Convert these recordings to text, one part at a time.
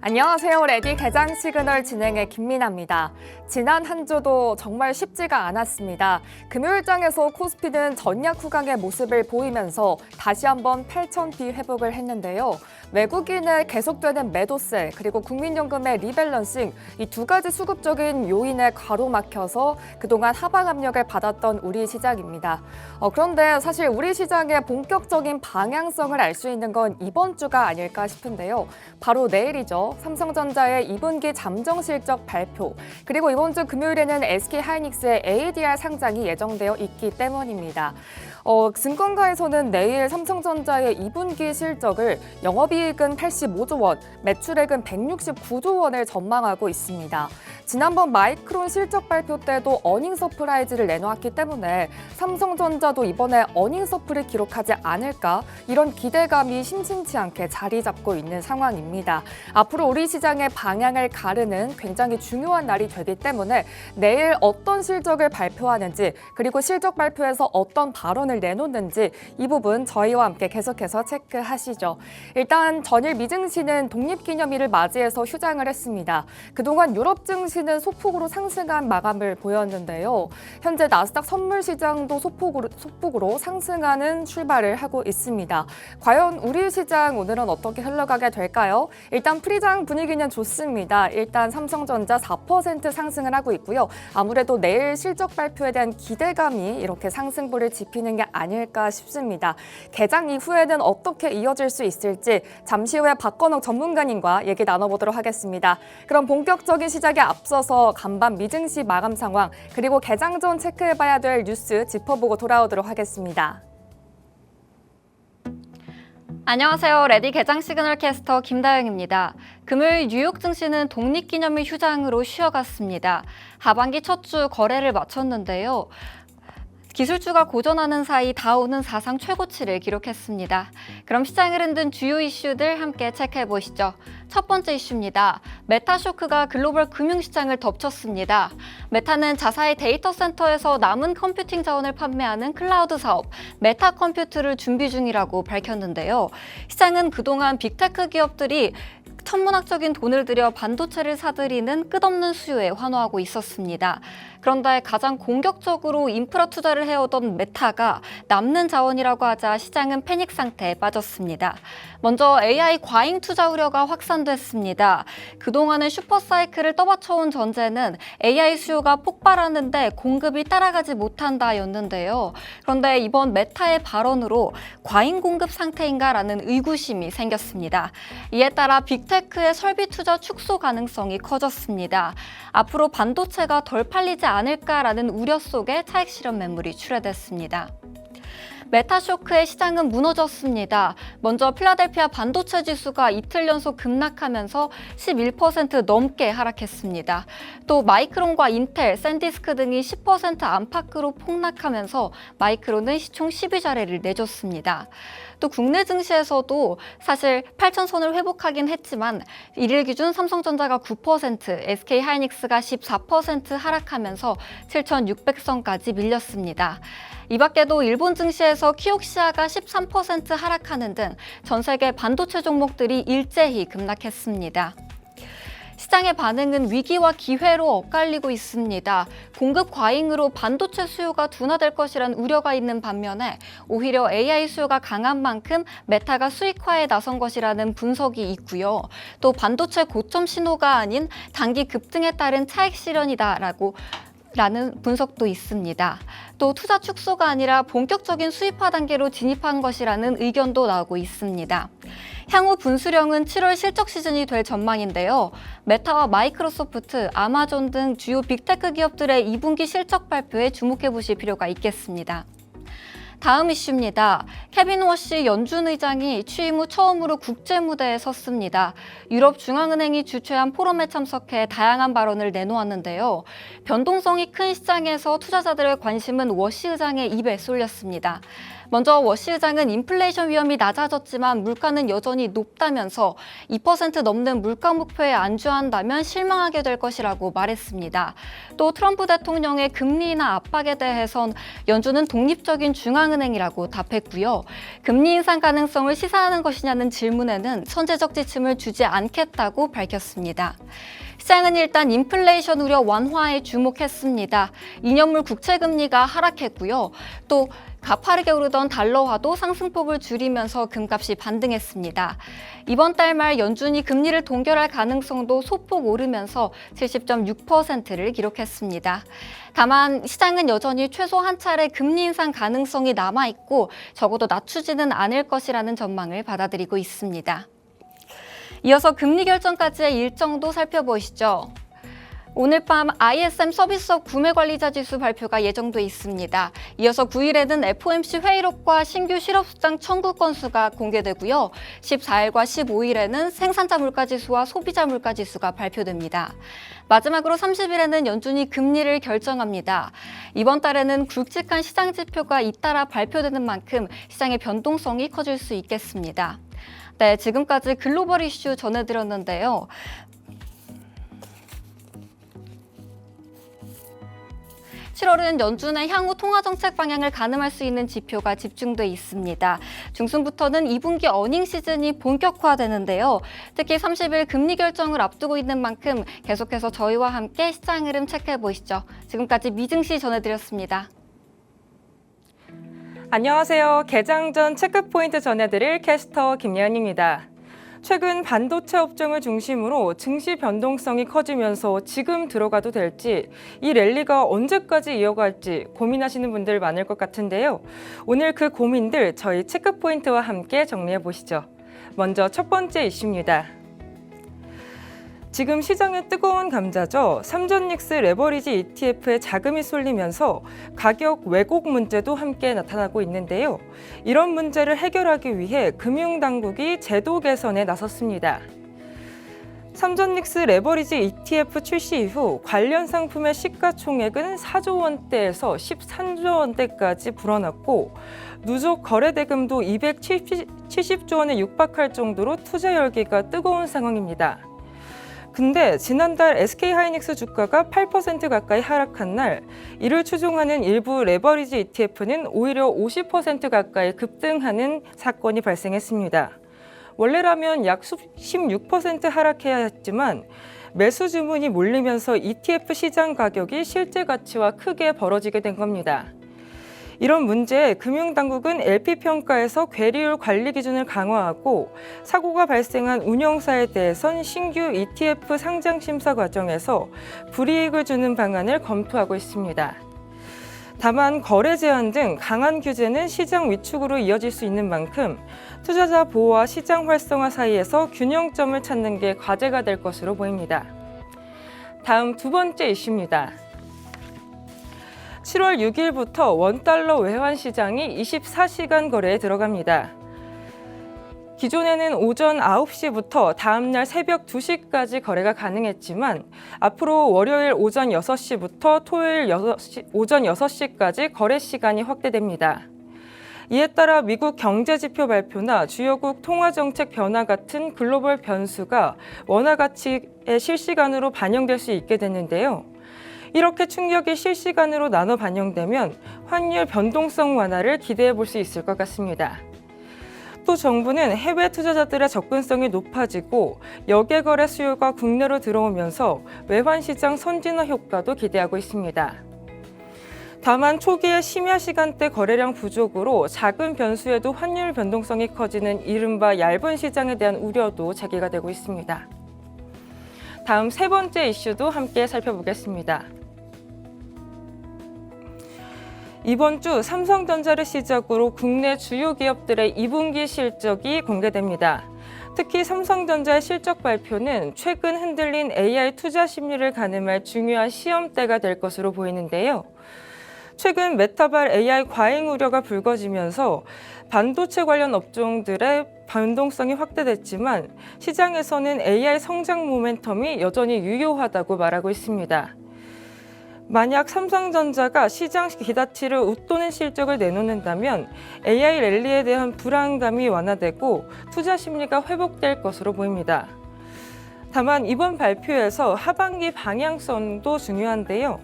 안녕하세요. 레디 개장 시그널 진행의 김민아입니다. 지난 한 주도 정말 쉽지가 않았습니다. 금요일장에서 코스피는 전약 후강의 모습을 보이면서 다시 한번 8,000비 회복을 했는데요. 외국인의 계속되는 매도세 그리고 국민연금의 리밸런싱 이 두 가지 수급적인 요인에 가로막혀서 그동안 하방 압력을 받았던 우리 시장입니다. 그런데 사실 우리 시장의 본격적인 방향성을 알 수 있는 건 이번 주가 아닐까 싶은데요. 바로 내일이죠. 삼성전자의 2분기 잠정 실적 발표, 그리고 이번 주 금요일에는 SK하이닉스의 ADR 상장이 예정되어 있기 때문입니다. 증권가에서는 내일 삼성전자의 2분기 실적을 영업이익은 85조 원, 매출액은 169조 원을 전망하고 있습니다. 지난번 마이크론 실적 발표 때도 어닝 서프라이즈를 내놓았기 때문에 삼성전자도 이번에 어닝 서프를 기록하지 않을까 이런 기대감이 심심치 않게 자리 잡고 있는 상황입니다. 앞으로 우리 시장의 방향을 가르는 굉장히 중요한 날이 되기 때문에 내일 어떤 실적을 발표하는지 그리고 실적 발표에서 어떤 발언을 내놓는지 이 부분 저희와 함께 계속해서 체크하시죠. 일단 전일 미증시는 독립기념일을 맞이해서 휴장을 했습니다. 그동안 유럽 증시는 소폭으로 상승한 마감을 보였는데요. 현재 나스닥 선물 시장도 소폭으로 상승하는 출발을 하고 있습니다. 과연 우리 시장 오늘은 어떻게 흘러가게 될까요? 일단 프리장 분위기는 좋습니다. 일단 삼성전자 4% 상승을 하고 있고요. 아무래도 내일 실적 발표에 대한 기대감이 이렇게 상승폭을 짚히는 게 아닐까 싶습니다. 개장 이후에는 어떻게 이어질 수 있을지 잠시 후에 박건욱 전문가님과 얘기 나눠보도록 하겠습니다. 그럼 본격적인 시작에 앞서서 간밤 미증시 마감 상황 그리고 개장 전 체크해봐야 될 뉴스 짚어보고 돌아오도록 하겠습니다. 안녕하세요. 레디 개장 시그널 캐스터 김다영입니다. 금요일 뉴욕 증시는 독립기념일 휴장으로 쉬어갔습니다. 하반기 첫 주 거래를 마쳤는데요. 기술주가 고전하는 사이 다우는 사상 최고치를 기록했습니다. 그럼 시장을 흔든 주요 이슈들 함께 체크해 보시죠. 첫 번째 이슈입니다. 메타 쇼크가 글로벌 금융시장을 덮쳤습니다. 메타는 자사의 데이터 센터에서 남은 컴퓨팅 자원을 판매하는 클라우드 사업 메타 컴퓨트를 준비 중이라고 밝혔는데요. 시장은 그동안 빅테크 기업들이 천문학적인 돈을 들여 반도체를 사들이는 끝없는 수요에 환호하고 있었습니다. 그런데 가장 공격적으로 인프라 투자를 해오던 메타가 남는 자원이라고 하자 시장은 패닉 상태에 빠졌습니다. 먼저 AI 과잉 투자 우려가 확산됐습니다. 그동안의 슈퍼사이클을 떠받쳐온 전제는 AI 수요가 폭발하는데 공급이 따라가지 못한다였는데요. 그런데 이번 메타의 발언으로 과잉 공급 상태인가라는 의구심이 생겼습니다. 이에 따라 빅테크의 설비 투자 축소 가능성이 커졌습니다. 앞으로 반도체가 덜 팔리지 않을까라는 우려 속에 차익 실현 매물이 출회됐습니다. 메타쇼크의 시장은 무너졌습니다. 먼저 필라델피아 반도체 지수가 이틀 연속 급락하면서 11% 넘게 하락했습니다. 또 마이크론과 인텔, 샌디스크 등이 10% 안팎으로 폭락하면서 마이크론은 시총 12자리를 내줬습니다. 또 국내 증시에서도 사실 8,000선을 회복하긴 했지만 일일 기준 삼성전자가 9%, SK하이닉스가 14% 하락하면서 7,600선까지 밀렸습니다. 이 밖에도 일본 증시에서 키옥시아가 13% 하락하는 등 전 세계 반도체 종목들이 일제히 급락했습니다. 시장의 반응은 위기와 기회로 엇갈리고 있습니다. 공급 과잉으로 반도체 수요가 둔화될 것이란 우려가 있는 반면에 오히려 AI 수요가 강한 만큼 메타가 수익화에 나선 것이라는 분석이 있고요. 또 반도체 고점 신호가 아닌 단기 급등에 따른 차익 실현이다라는 분석도 있습니다. 또 투자 축소가 아니라 본격적인 수입화 단계로 진입한 것이라는 의견도 나오고 있습니다. 향후 분수령은 7월 실적 시즌이 될 전망인데요. 메타와 마이크로소프트, 아마존 등 주요 빅테크 기업들의 2분기 실적 발표에 주목해 보실 필요가 있겠습니다. 다음 이슈입니다. 케빈 워시 연준 의장이 취임 후 처음으로 국제 무대에 섰습니다. 유럽 중앙은행이 주최한 포럼에 참석해 다양한 발언을 내놓았는데요. 변동성이 큰 시장에서 투자자들의 관심은 워시 의장의 입에 쏠렸습니다. 먼저 워시장은 인플레이션 위험이 낮아졌지만 물가는 여전히 높다면서 2% 넘는 물가 목표에 안주한다면 실망하게 될 것이라고 말했습니다. 또 트럼프 대통령의 금리 인하 압박에 대해선 연준은 독립적인 중앙은행이라고 답했고요. 금리 인상 가능성을 시사하는 것이냐는 질문에는 선제적 지침을 주지 않겠다고 밝혔습니다. 시장은 일단 인플레이션 우려 완화에 주목했습니다. 2년물 국채금리가 하락했고요. 또 가파르게 오르던 달러화도 상승폭을 줄이면서 금값이 반등했습니다. 이번 달 말 연준이 금리를 동결할 가능성도 소폭 오르면서 70.6%를 기록했습니다. 다만 시장은 여전히 최소 한 차례 금리 인상 가능성이 남아있고 적어도 낮추지는 않을 것이라는 전망을 받아들이고 있습니다. 이어서 금리 결정까지의 일정도 살펴보시죠. 오늘 밤 ISM 서비스업 구매관리자 지수 발표가 예정돼 있습니다. 이어서 9일에는 FOMC 회의록과 신규 실업수당 청구 건수가 공개되고요. 14일과 15일에는 생산자 물가지수와 소비자 물가지수가 발표됩니다. 마지막으로 30일에는 연준이 금리를 결정합니다. 이번 달에는 굵직한 시장 지표가 잇따라 발표되는 만큼 시장의 변동성이 커질 수 있겠습니다. 네, 지금까지 글로벌 이슈 전해드렸는데요. (7월은) 연준의 향후 통화정책 방향을 가늠할 수 있는 지표가 집중돼 있습니다. 중순부터는 2분기 어닝 시즌이 본격화되는데요. 특히 30일 금리 결정을 앞두고 있는 만큼 계속해서 저희와 함께 시장 흐름 체크해보시죠. 지금까지 미증시 전해드렸습니다. 안녕하세요. 개장 전 체크포인트 전해드릴 캐스터 김예은입니다. 최근 반도체 업종을 중심으로 증시 변동성이 커지면서 지금 들어가도 될지, 이 랠리가 언제까지 이어갈지 고민하시는 분들 많을 것 같은데요. 오늘 그 고민들 저희 체크포인트와 함께 정리해 보시죠. 먼저 첫 번째 이슈입니다. 지금 시장의 뜨거운 감자죠. 삼전닉스 레버리지 ETF에 자금이 쏠리면서 가격 왜곡 문제도 함께 나타나고 있는데요. 이런 문제를 해결하기 위해 금융당국이 제도 개선에 나섰습니다. 삼전닉스 레버리지 ETF 출시 이후 관련 상품의 시가총액은 4조 원대에서 13조 원대까지 불어났고 누적 거래 대금도 270조 원에 육박할 정도로 투자 열기가 뜨거운 상황입니다. 근데 지난달 SK하이닉스 주가가 8% 가까이 하락한 날, 이를 추종하는 일부 레버리지 ETF는 오히려 50% 가까이 급등하는 사건이 발생했습니다. 원래라면 약 16% 하락해야 했지만 매수 주문이 몰리면서 ETF 시장 가격이 실제 가치와 크게 벌어지게 된 겁니다. 이런 문제에 금융당국은 LP평가에서 괴리율 관리 기준을 강화하고 사고가 발생한 운영사에 대해선 신규 ETF 상장 심사 과정에서 불이익을 주는 방안을 검토하고 있습니다. 다만 거래 제한 등 강한 규제는 시장 위축으로 이어질 수 있는 만큼 투자자 보호와 시장 활성화 사이에서 균형점을 찾는 게 과제가 될 것으로 보입니다. 다음 두 번째 이슈입니다. 7월 6일부터 원달러 외환 시장이 24시간 거래에 들어갑니다. 기존에는 오전 9시부터 다음날 새벽 2시까지 거래가 가능했지만 앞으로 월요일 오전 6시부터 토요일 오전 6시까지 거래 시간이 확대됩니다. 이에 따라 미국 경제지표 발표나 주요국 통화정책 변화 같은 글로벌 변수가 원화 가치에 실시간으로 반영될 수 있게 됐는데요. 이렇게 충격이 실시간으로 나눠 반영되면 환율 변동성 완화를 기대해 볼 수 있을 것 같습니다. 또 정부는 해외 투자자들의 접근성이 높아지고 역외 거래 수요가 국내로 들어오면서 외환 시장 선진화 효과도 기대하고 있습니다. 다만 초기에 심야 시간대 거래량 부족으로 작은 변수에도 환율 변동성이 커지는 이른바 얇은 시장에 대한 우려도 제기가 되고 있습니다. 다음 세 번째 이슈도 함께 살펴보겠습니다. 이번 주 삼성전자를 시작으로 국내 주요 기업들의 2분기 실적이 공개됩니다. 특히 삼성전자의 실적 발표는 최근 흔들린 AI 투자 심리를 가늠할 중요한 시험대가 될 것으로 보이는데요. 최근 메타발 AI 과잉 우려가 불거지면서 반도체 관련 업종들의 변동성이 확대됐지만 시장에서는 AI 성장 모멘텀이 여전히 유효하다고 말하고 있습니다. 만약 삼성전자가 시장 기대치를 웃도는 실적을 내놓는다면 AI 랠리에 대한 불안감이 완화되고 투자 심리가 회복될 것으로 보입니다. 다만 이번 발표에서 하반기 방향성도 중요한데요.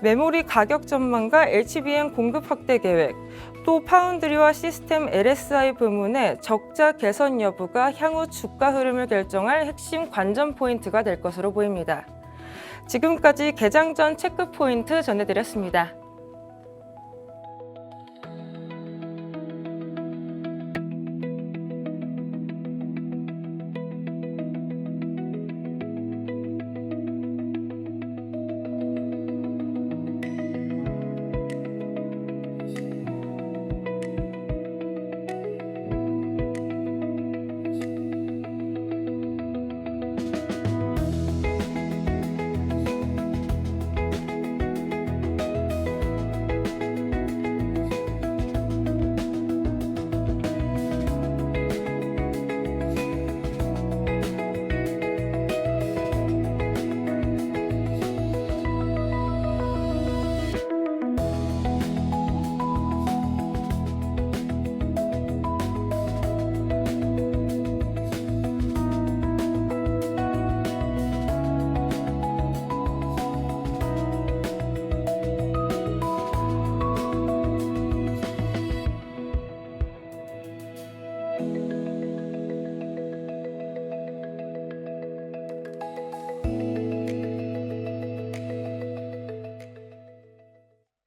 메모리 가격 전망과 HBM 공급 확대 계획, 또 파운드리와 시스템 LSI 부문의 적자 개선 여부가 향후 주가 흐름을 결정할 핵심 관전 포인트가 될 것으로 보입니다. 지금까지 개장 전 체크 포인트 전해드렸습니다.